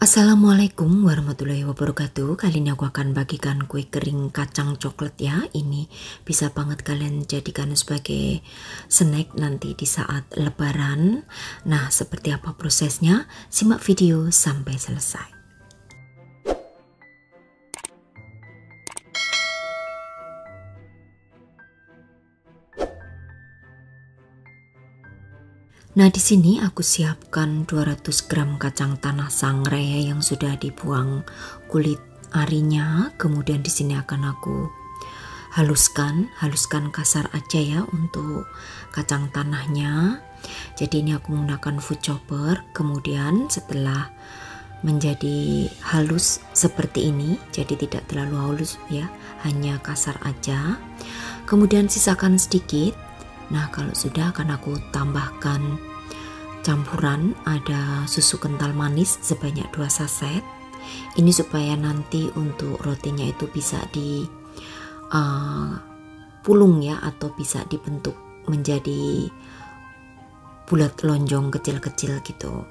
Assalamualaikum warahmatullahi wabarakatuh. Kali ini aku akan bagikan kue kering kacang coklat ya. Ini bisa banget kalian jadikan sebagai snack nanti di saat lebaran. Nah, seperti apa prosesnya? Simak video sampai selesai. Nah, di sini aku siapkan 200 gram kacang tanah sangrai yang sudah dibuang kulit arinya. Kemudian di sini akan aku haluskan kasar aja ya untuk kacang tanahnya. Jadi ini aku menggunakan food chopper. Kemudian setelah menjadi halus seperti ini, jadi tidak terlalu halus ya, hanya kasar aja. Kemudian sisakan sedikit. Nah, kalau sudah akan aku tambahkan campuran, ada susu kental manis sebanyak 2 saset. Ini supaya nanti untuk rotinya itu bisa di pulung ya, atau bisa dibentuk menjadi bulat lonjong kecil-kecil gitu.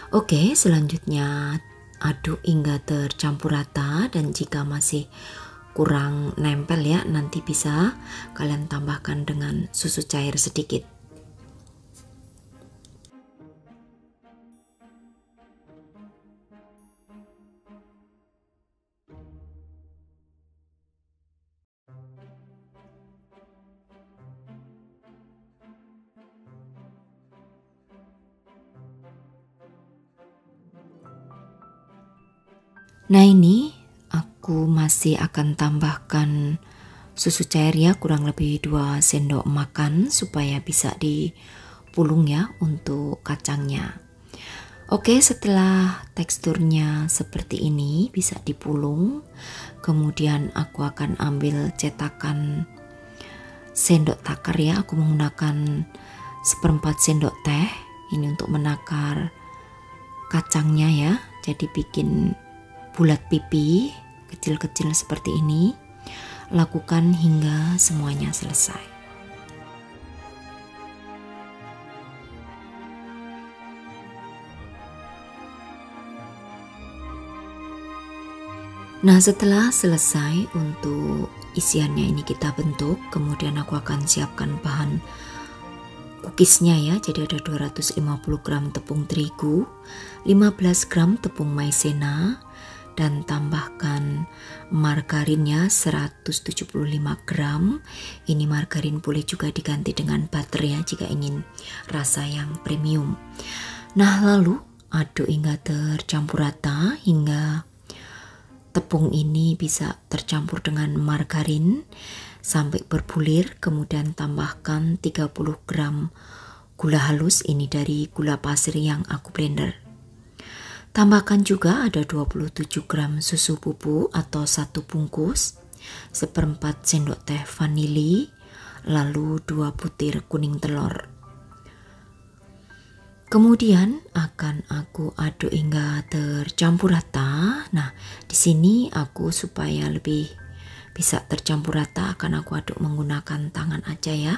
Oke, selanjutnya aduk hingga tercampur rata, dan jika masih kurang nempel ya, nanti bisa kalian tambahkan dengan susu cair sedikit. Nah, ini aku masih akan tambahkan susu cair ya, kurang lebih 2 sendok makan supaya bisa dipulung ya untuk kacangnya. Oke, setelah teksturnya seperti ini bisa dipulung, kemudian aku akan ambil cetakan sendok takar ya. Aku menggunakan 1/4 sendok teh ini untuk menakar kacangnya ya, jadi bikin bulat pipi kecil-kecil seperti ini. Lakukan hingga semuanya selesai. Nah, setelah selesai untuk isiannya ini kita bentuk, kemudian aku akan siapkan bahan cookiesnya ya. Jadi ada 250 gram tepung terigu, 15 gram tepung maizena, dan tambahkan margarinnya 175 gram. Ini margarin boleh juga diganti dengan butter ya jika ingin rasa yang premium. Nah, lalu aduk hingga tercampur rata, hingga tepung ini bisa tercampur dengan margarin sampai berbulir. Kemudian tambahkan 30 gram gula halus, ini dari gula pasir yang aku blender. Tambahkan juga ada 27 gram susu bubuk atau 1 bungkus, 1/4 sendok teh vanili, lalu 2 butir kuning telur. Kemudian akan aku aduk hingga tercampur rata. Nah, di sini aku supaya lebih bisa tercampur rata akan aku aduk menggunakan tangan aja ya,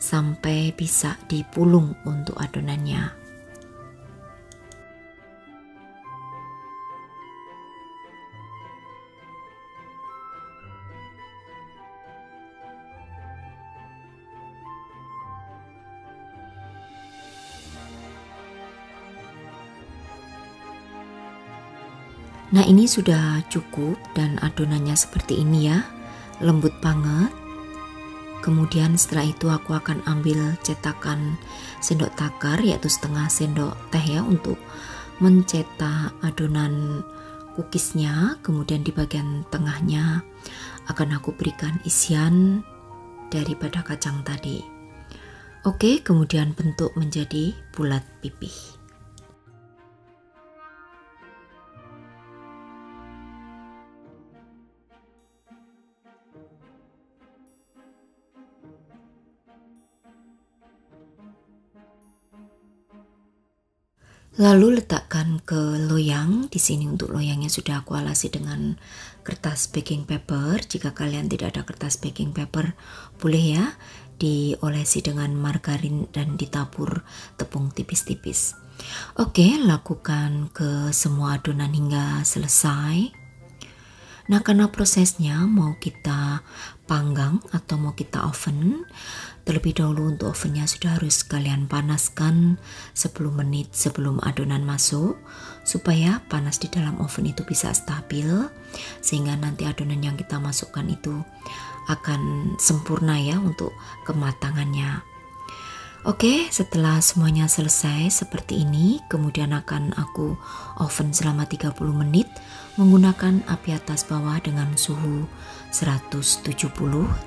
sampai bisa dipulung untuk adonannya. Nah, ini sudah cukup dan adonannya seperti ini ya, lembut banget. Kemudian setelah itu aku akan ambil cetakan sendok takar, yaitu setengah sendok teh ya, untuk mencetak adonan cookiesnya. Kemudian di bagian tengahnya akan aku berikan isian daripada kacang tadi. Oke, kemudian bentuk menjadi bulat pipih. Lalu letakkan ke loyang. Di sini untuk loyangnya sudah aku alasi dengan kertas baking paper. Jika kalian tidak ada kertas baking paper, boleh ya diolesi dengan margarin dan ditabur tepung tipis-tipis. Oke, lakukan ke semua adonan hingga selesai. Nah, karena prosesnya mau kita panggang atau mau kita oven, terlebih dahulu untuk ovennya sudah harus kalian panaskan 10 menit sebelum adonan masuk, supaya panas di dalam oven itu bisa stabil, sehingga nanti adonan yang kita masukkan itu akan sempurna ya untuk kematangannya. Oke, setelah semuanya selesai seperti ini, kemudian akan aku oven selama 30 menit menggunakan api atas bawah dengan suhu 170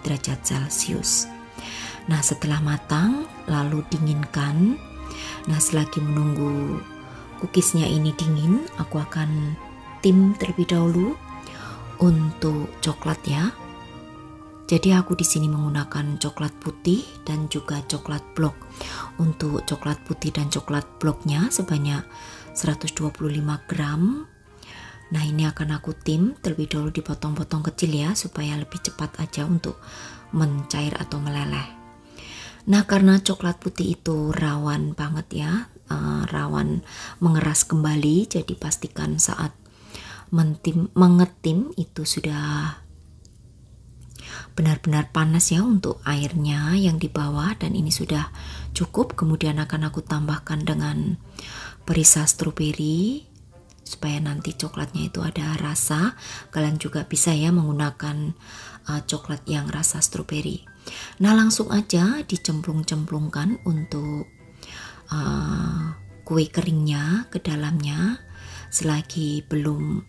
derajat Celcius. Nah, setelah matang lalu dinginkan. Nah, selagi menunggu cookiesnya ini dingin, aku akan tim terlebih dahulu untuk coklat ya. Jadi aku di sini menggunakan coklat putih dan juga coklat blok. Untuk coklat putih dan coklat bloknya sebanyak 125 gram. Nah, ini akan aku tim terlebih dahulu dipotong-potong kecil ya, supaya lebih cepat aja untuk mencair atau meleleh. Nah, karena coklat putih itu rawan banget ya, rawan mengeras kembali, jadi pastikan saat mengetim itu sudah benar-benar panas ya untuk airnya yang di bawah, dan ini sudah cukup. Kemudian akan aku tambahkan dengan perisa stroberi supaya nanti coklatnya itu ada rasa. Kalian juga bisa ya menggunakan coklat yang rasa stroberi. Nah, langsung aja dicemplung-cemplungkan untuk kue keringnya ke dalamnya selagi belum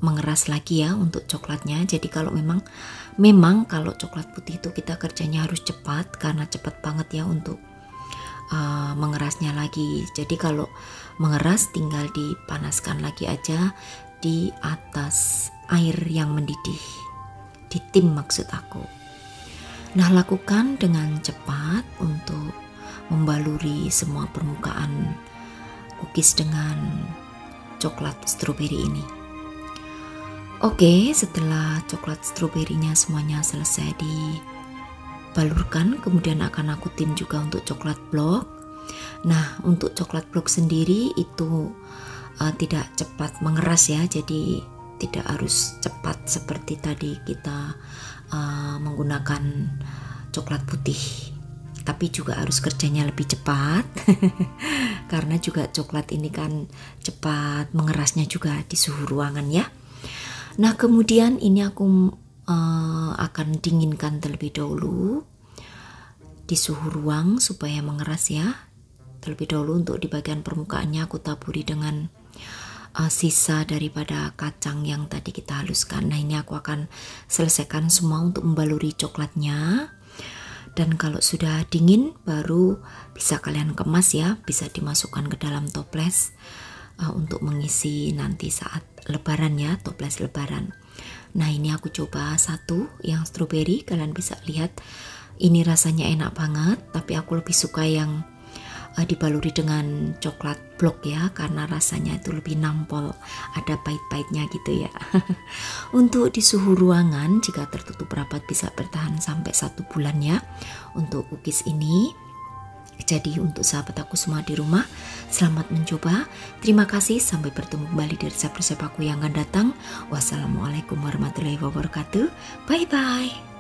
mengeras lagi ya untuk coklatnya. Jadi kalau memang kalau coklat putih itu kita kerjanya harus cepat, karena cepat banget ya untuk mengerasnya lagi. Jadi kalau mengeras tinggal dipanaskan lagi aja di atas air yang mendidih, di tim maksud aku. Nah, lakukan dengan cepat untuk membaluri semua permukaan cookies dengan coklat stroberi ini. Oke, setelah coklat stroberinya semuanya selesai dibalurkan, kemudian akan aku tim juga untuk coklat blok. Nah, untuk coklat blok sendiri itu tidak cepat mengeras ya, jadi tidak harus cepat seperti tadi kita menggunakan coklat putih, tapi juga harus kerjanya lebih cepat karena juga coklat ini kan cepat mengerasnya juga di suhu ruangan ya. Nah, kemudian ini aku akan dinginkan terlebih dahulu di suhu ruang supaya mengeras ya. Terlebih dahulu untuk di bagian permukaannya aku taburi dengan sisa daripada kacang yang tadi kita haluskan. Nah, ini aku akan selesaikan semua untuk membaluri coklatnya. Dan kalau sudah dingin baru bisa kalian kemas ya, bisa dimasukkan ke dalam toples untuk mengisi nanti saat lebaran ya, toples lebaran. Nah, ini aku coba satu yang stroberi, kalian bisa lihat ini rasanya enak banget, tapi aku lebih suka yang dibaluri dengan coklat blok ya, karena rasanya itu lebih nampol, ada pahit-pahitnya gitu ya. Untuk di suhu ruangan jika tertutup rapat bisa bertahan sampai 1 bulan ya untuk cookies ini. Jadi untuk sahabat aku semua di rumah, selamat mencoba. Terima kasih, sampai bertemu kembali di resep-resep aku yang akan datang. Wassalamualaikum warahmatullahi wabarakatuh. Bye bye.